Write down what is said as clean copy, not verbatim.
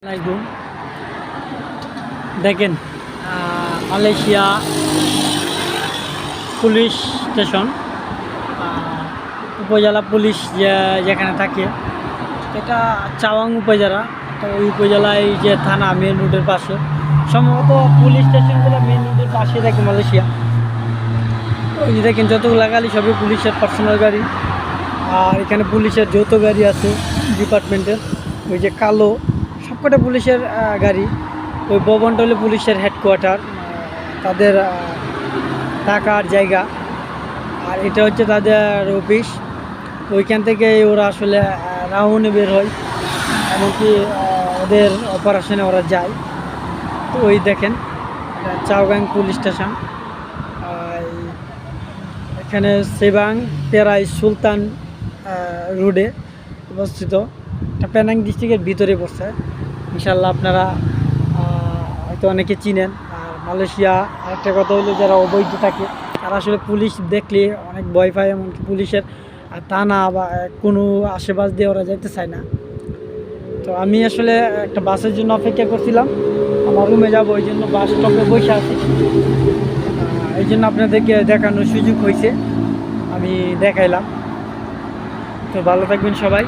আলাইকুম। দেখেন Malaysia police station, উপজেলা পুলিশ যেখানে থাকে এটা চাওয়াং উপজেলা। তো ওই উপজেলায় যে থানা মেন রোডের পাশে, সম্ভবত পুলিশ স্টেশনগুলো মেন রোডের পাশে থাকে মালয়েশিয়া। ওই যে দেখেন যতগুলো গাড়ি সবই পুলিশের পার্সোনাল গাড়ি, আর এখানে পুলিশের যৌথ গাড়ি আছে ডিপার্টমেন্টের। ওই যে কালো সবকটা পুলিশের গাড়ি। ওই ভবনটা হলো পুলিশের হেডকোয়ার্টার, তাদের থাকার জায়গা। আর এটা হচ্ছে তাদের অফিস। ওইখান থেকে ওরা আসলে রাউন্ডে বের হয়, এমনকি ওদের অপারেশনে ওরা যায়। তো ওই দেখেন চাওগাং পুলিশ স্টেশন, এখানে সেবাং পেরাই সুলতান রোডে অবস্থিত। এটা পেনাং ডিস্ট্রিক্টের ভিতরে পড়ছে। ইনশাল্লাহ আপনারা হয়তো অনেকে চিনেন। আর মালয়েশিয়া আরেকটা কথা হলো, যারা অবৈধ থাকে তারা আসলে পুলিশ দেখলে অনেক ভয় পায়, এমনকি পুলিশের থানা বা কোনো আশেপাশ দিয়ে ওরা যেতে চায় না। তো আমি আসলে একটা বাসের জন্য অপেক্ষা করছিলাম, আমার রুমে যাবো, ওই জন্য বাস স্টপে বসে আছি। এই জন্য আপনাদেরকে দেখানোর সুযোগ হয়েছে, আমি দেখাইলাম। তো ভালো থাকবেন সবাই।